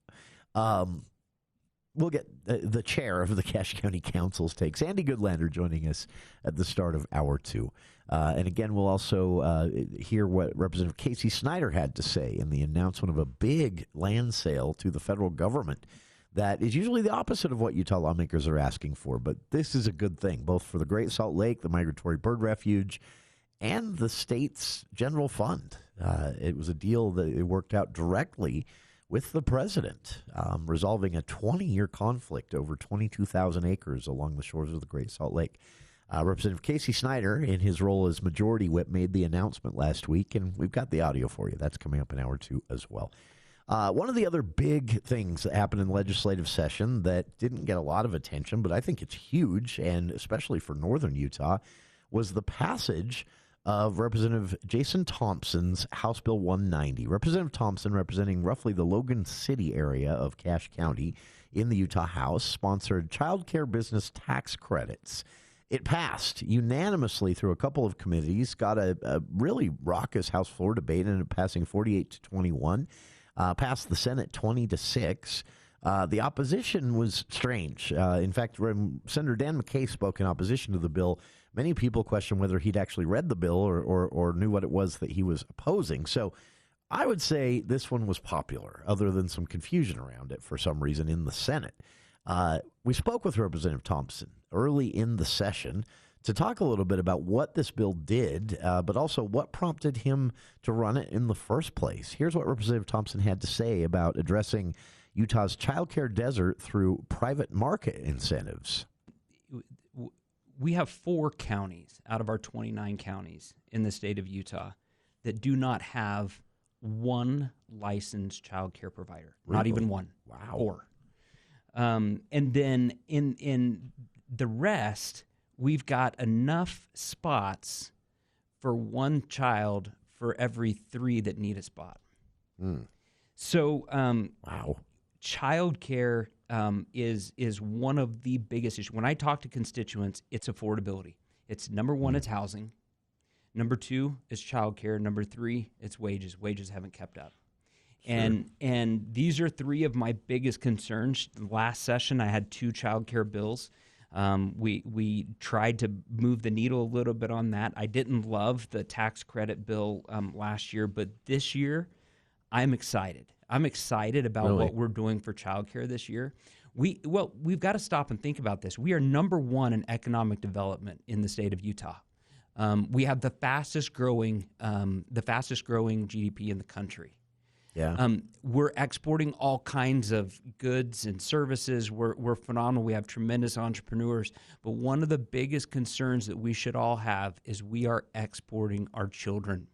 We'll get the chair of the Cache County Council's take. Sandy Goodlander joining us at the start of hour 2. And again, we'll also hear what Representative Casey Snyder had to say in the announcement of a big land sale to the federal government that is usually the opposite of what Utah lawmakers are asking for. But this is a good thing, both for the Great Salt Lake, the Migratory Bird Refuge, and the state's general fund. It was a deal that it worked out directly with the president, resolving a 20-year conflict over 22,000 acres along the shores of the Great Salt Lake. Representative Casey Snyder, in his role as Majority Whip, made the announcement last week, and we've got the audio for you. That's coming up in hour 2 as well. One of the other big things that happened in the legislative session that didn't get a lot of attention, but I think it's huge, and especially for northern Utah, was the passage of Representative Jason Thompson's House Bill 190. Representative Thompson, representing roughly the Logan City area of Cache County in the Utah House, sponsored child care business tax credits. It passed unanimously through a couple of committees, got a really raucous House floor debate, ended up passing 48-21, passed the Senate 20-6. The opposition was strange. In fact, when Senator Dan McKay spoke in opposition to the bill, many people questioned whether he'd actually read the bill or knew what it was that he was opposing. So I would say this one was popular, other than some confusion around it for some reason in the Senate. We spoke with Representative Thompson early in the session to talk a little bit about what this bill did, but also what prompted him to run it in the first place. Here's what Representative Thompson had to say about addressing Utah's childcare desert through private market incentives. We have 4 counties out of our 29 counties in the state of Utah that do not have one licensed child care provider. Really? Not even one. Wow. 4. And then in the rest, we've got enough spots for one child for every 3 that need a spot. So, wow. Child care is one of the biggest issues. When I talk to constituents, it's affordability. It's number 1, it's housing. Number 2 is child care. Number 3, it's wages. Wages haven't kept up. Sure. And these are 3 of my biggest concerns. Last session, I had 2 child care bills. We tried to move the needle a little bit on that. I didn't love the tax credit bill last year, but this year, I'm excited. I'm excited about what we're doing for childcare this year. We've got to stop and think about this. We are number 1 in economic development in the state of Utah. We have the fastest growing GDP in the country. Yeah. We're exporting all kinds of goods and services. We're phenomenal. We have tremendous entrepreneurs. But one of the biggest concerns that we should all have is we are exporting our children.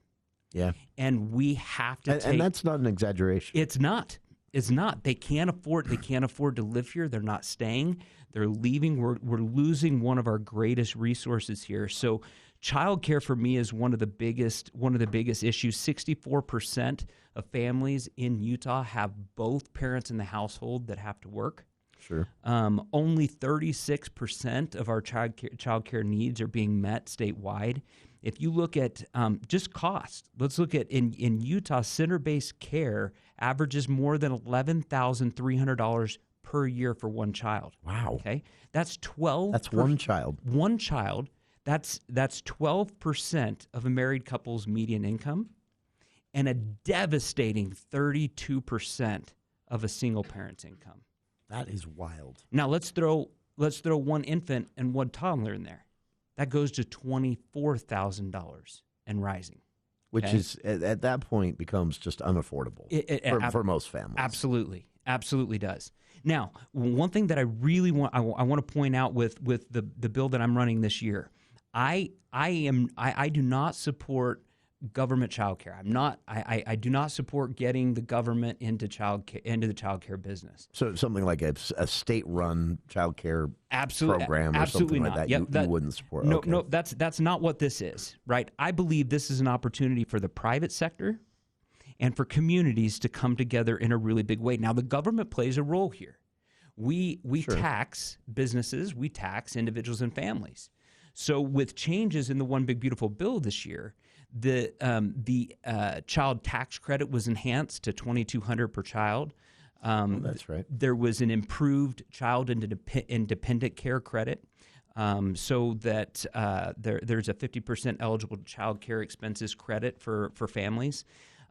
Yeah. And we have to and that's not an exaggeration. It's not. It's not. They can't afford to live here. They're not staying. They're leaving. We're losing one of our greatest resources here. So childcare for me is one of the biggest issues. 64% of families in Utah have both parents in the household that have to work. Sure. Only 36% of our child care needs are being met statewide. If you look at just cost, let's look at in Utah, center-based care averages more than $11,300 per year for one child. Wow. Okay, that's 12. That's one child. One child. That's 12% of a married couple's median income, and a devastating 32% of a single parent's income. That is wild. Now let's throw one infant and one toddler in there. That goes to $24,000 and rising. Which is, at that point, becomes just unaffordable for most families. Absolutely does. Now, one thing that I really want to point out with the bill that I'm running this year, I do not support government child care. I do not support getting the government into the child care business. So something like a state-run child care program or something like that, you wouldn't support. No, that's not what this is, right? I believe this is an opportunity for the private sector and for communities to come together in a really big way. Now, the government plays a role here. We tax businesses, we tax individuals and families. So with changes in the One Big Beautiful Bill this year, the child tax credit was enhanced to $2,200 per child. That's right. There was an improved child independent care credit, so that there's a 50% eligible child care expenses credit for families.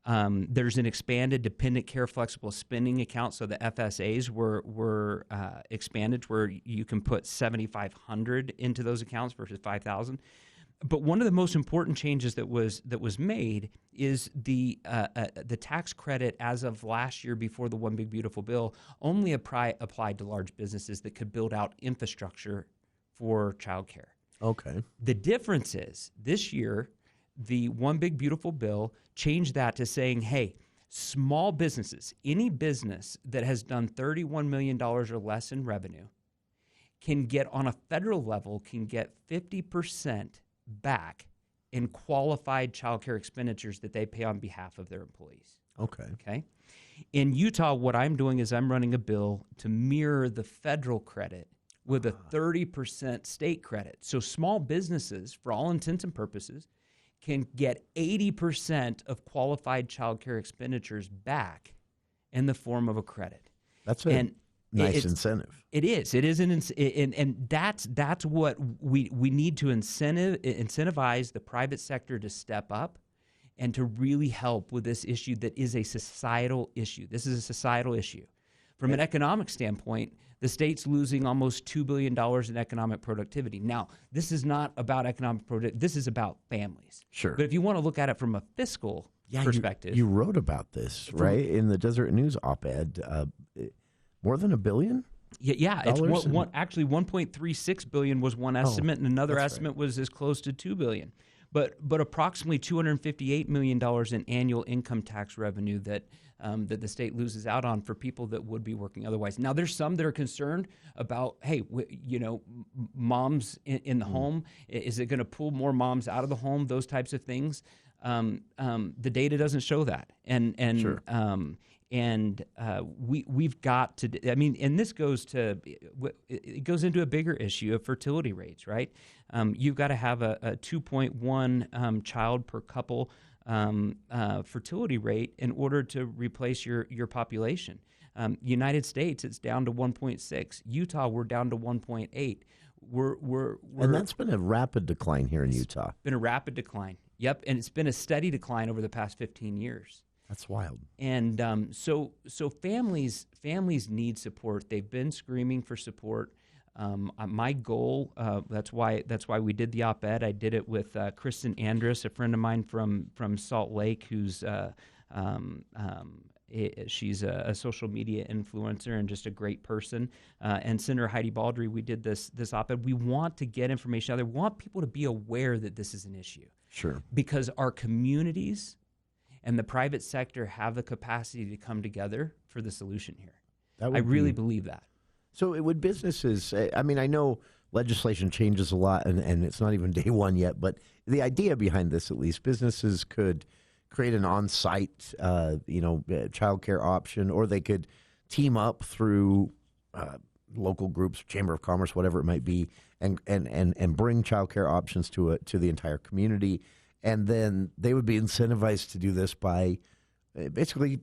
There's an expanded dependent care flexible spending account, so the FSAs were expanded where you can put $7,500 into those accounts versus $5,000. But one of the most important changes that was made is the tax credit as of last year before the One Big Beautiful Bill only applied to large businesses that could build out infrastructure for childcare. Okay. The difference is this year, the One Big Beautiful Bill changed that to saying, hey, small businesses, any business that has done $31 million or less in revenue can get, on a federal level, can get 50% back in qualified child care expenditures that they pay on behalf of their employees. Okay. In Utah, what I'm doing is I'm running a bill to mirror the federal credit with a 30% state credit. So small businesses, for all intents and purposes, can get 80% of qualified child care expenditures back in the form of a credit. That's a nice incentive. It is. It is and that's what we need to incentivize the private sector to step up and to really help with this issue that is a societal issue. This is a societal issue. From an economic standpoint, the state's losing almost $2 billion in economic productivity. Now, this is not about economic productivity. This is about families. Sure. But if you want to look at it from a fiscal perspective. You wrote about this, right? In the Deseret News op-ed. More than $1 billion? Yeah. It's actually $1.36 billion was one estimate, and another estimate was as close to $2 billion. But approximately $258 million in annual income tax revenue that the state loses out on for people that would be working otherwise. Now, there's some that are concerned about, hey, moms in the home. Is it going to pull more moms out of the home? Those types of things. The data doesn't show that, and sure. We've got to. I mean, and this goes into a bigger issue of fertility rates, right? You've got to have a 2.1 child per couple fertility rate in order to replace your population. United States, it's down to 1.6. Utah, we're down to 1.8. And that's been a rapid decline here in Utah. Been a rapid decline. Yep, and it's been a steady decline over the past 15 years. That's wild. And so families need support. They've been screaming for support. My goal, that's why we did the op-ed. I did it with Kristen Andrus, a friend of mine from Salt Lake, who's she's a social media influencer and just a great person. And Senator Heidi Baldry, we did this op-ed. We want to get information out there. We want people to be aware that this is an issue. Sure. Because our communities and the private sector have the capacity to come together for the solution here. I really believe that. So it would businesses, I mean, I know legislation changes a lot, and it's not even day one yet, but the idea behind this, at least, businesses could create an on-site, child care option, or they could team up through local groups, Chamber of Commerce, whatever it might be, and bring child care options to the entire community. And then they would be incentivized to do this by basically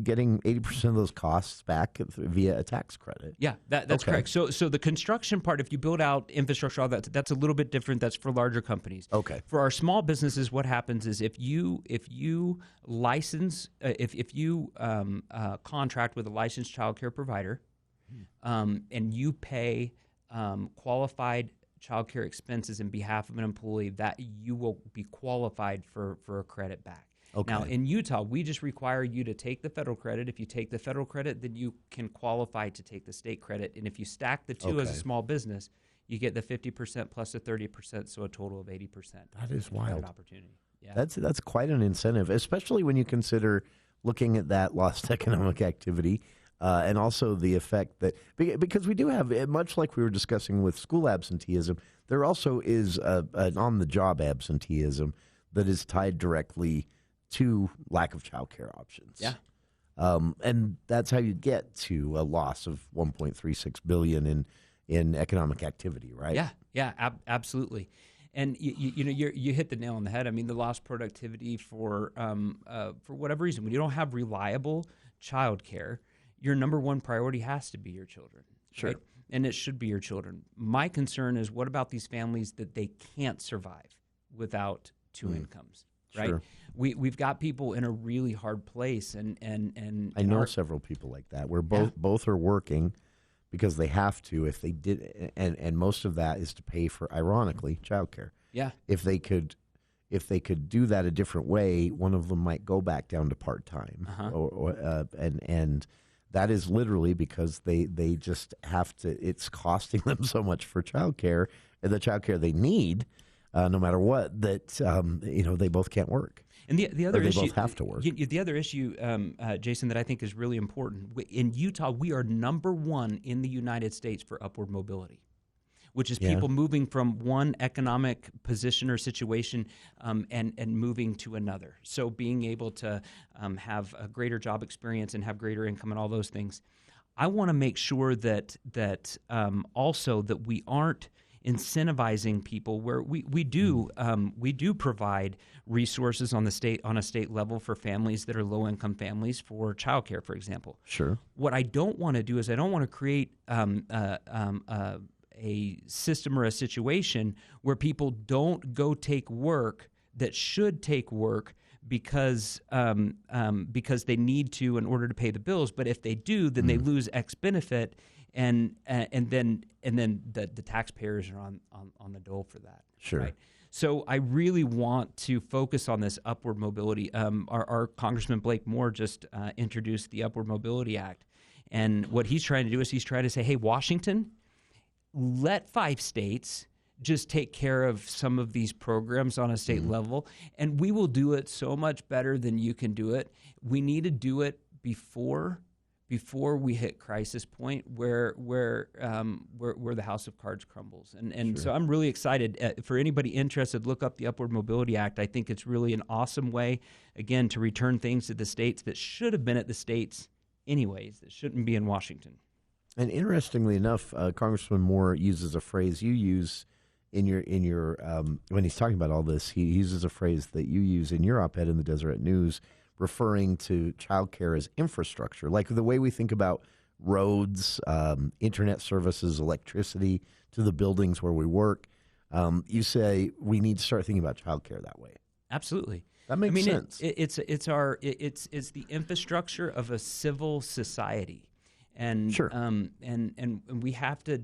getting 80% of those costs back via a tax credit. Yeah, that's correct. So the construction part, if you build out infrastructure, all that's a little bit different. That's for larger companies. Okay. For our small businesses, what happens is if you license, if you contract with a licensed child care provider, and you pay qualified child care expenses in behalf of an employee, that you will be qualified for a credit back. Okay. Now, in Utah, we just require you to take the federal credit. If you take the federal credit, then you can qualify to take the state credit. And if you stack the two as a small business, you get the 50% plus the 30%, so a total of 80%. That is wild. Opportunity. Yeah. That's quite an incentive, especially when you consider looking at that lost economic activity and also the effect that – because we do have, much like we were discussing with school absenteeism, there also is an on-the-job absenteeism that is tied directly – to lack of child care options. Yeah. And that's how you get to a loss of $1.36 billion in economic activity, right? Yeah, absolutely. And you hit the nail on the head. I mean, the lost productivity for whatever reason, when you don't have reliable child care, your number one priority has to be your children. Sure. Right? And it should be your children. My concern is, what about these families that they can't survive without two incomes? Right. Sure. We've got people in a really hard place, and I know several people like that where both are working because they have to. If they did, and most of that is to pay for, ironically, childcare. Yeah. If they could do that a different way, one of them might go back down to part time, and that is literally because they just have to. It's costing them so much for childcare and the childcare they need. No matter what, that they both can't work. And the other issue, they both have to work. The other issue, Jason, that I think is really important, in Utah, we are number one in the United States for upward mobility, which is people moving from one economic position or situation and moving to another. So being able to have a greater job experience and have greater income and all those things. I want to make sure that also that we aren't incentivizing people where we do provide resources on a state level for families that are low income families for childcare, for example. Sure. What I don't want to do is I don't want to create a system or a situation where people don't go take work that should take work because they need to in order to pay the bills. But if they do, then they lose X benefit. And then the taxpayers are on the dole for that. Sure. Right? So I really want to focus on this upward mobility. Our Congressman Blake Moore just introduced the Upward Mobility Act, and what he's trying to do is he's trying to say, hey, Washington, let 5 states just take care of some of these programs on a state level, and we will do it so much better than you can do it. We need to do it before we hit crisis point where the house of cards crumbles. And so I'm really excited. For anybody interested, look up the Upward Mobility Act. I think it's really an awesome way, again, to return things to the states that should have been at the states anyways, that shouldn't be in Washington. And interestingly enough, Congressman Moore uses a phrase you use in your when he's talking about all this, he uses a phrase that you use in your op-ed in the Deseret News, referring to childcare as infrastructure, like the way we think about roads, internet services, electricity to the buildings where we work. You say we need to start thinking about childcare that way. Absolutely, that makes sense. It's the infrastructure of a civil society, and sure. And we have to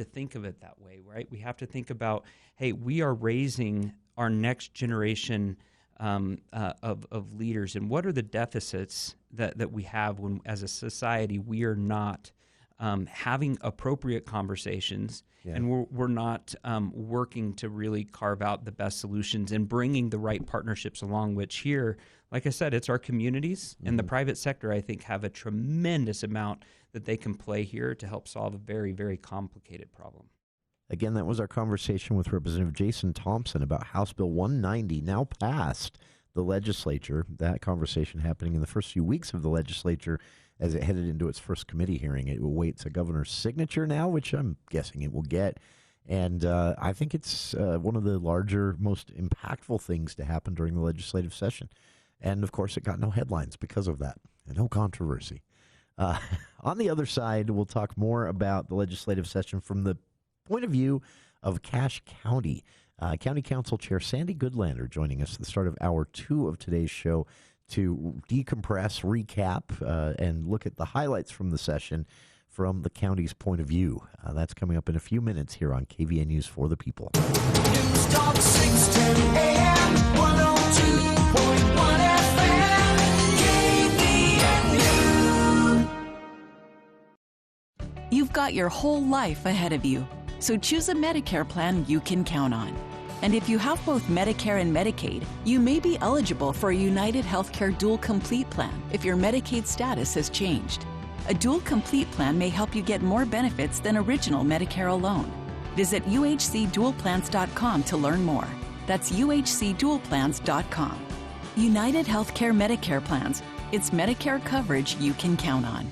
think of it that way, right? We have to think about, hey, we are raising our next generation of leaders, and what are the deficits that we have when, as a society, we are not having appropriate conversations, and we're not working to really carve out the best solutions and bringing the right partnerships along, which here, like I said, it's our communities and the private sector, I think, have a tremendous amount that they can play here to help solve a very, very complicated problem. Again, that was our conversation with Representative Jason Thompson about House Bill 190, now passed the legislature. That conversation happening in the first few weeks of the legislature as it headed into its first committee hearing. It awaits a governor's signature now, which I'm guessing it will get. And I think it's one of the larger, most impactful things to happen during the legislative session. And, of course, it got no headlines because of that, and no controversy. On the other side, we'll talk more about the legislative session from the point of view of Cache County. County Council Chair Sandy Goodlander joining us at the start of Hour 2 of today's show to decompress, recap, and look at the highlights from the session from the county's point of view. That's coming up in a few minutes here on KVN News for the People. News Talk 610 AM 102.1 FM KVNU. You've got your whole life ahead of you, so choose a Medicare plan you can count on. And if you have both Medicare and Medicaid, you may be eligible for a United Healthcare Dual Complete plan if your Medicaid status has changed. A Dual Complete plan may help you get more benefits than original Medicare alone. Visit uhcdualplans.com to learn more. That's uhcdualplans.com. United Healthcare Medicare plans. It's Medicare coverage you can count on.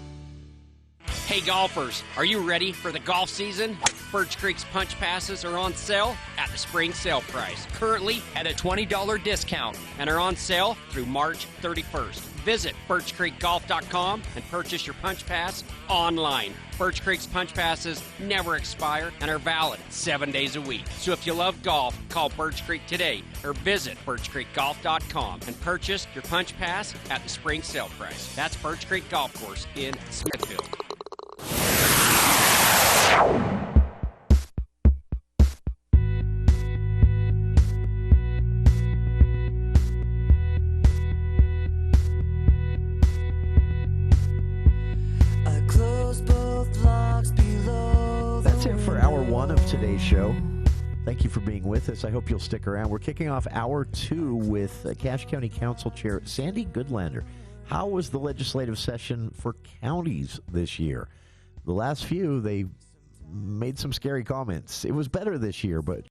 Hey golfers, are you ready for the golf season? Birch Creek's punch passes are on sale at the spring sale price, currently at a $20 discount, and are on sale through March 31st. Visit birchcreekgolf.com and purchase your punch pass online. Birch Creek's punch passes never expire and are valid 7 days a week. So if you love golf, call Birch Creek today or visit birchcreekgolf.com and purchase your punch pass at the spring sale price. That's Birch Creek Golf Course in Smithfield. That's it for Hour 1 of today's show. Thank you for being with us. I hope you'll stick around. We're kicking off Hour 2 with Cache County Council Chair Sandy Goodlander. How was the legislative session for counties this year? The last few, they made some scary comments. It was better this year, but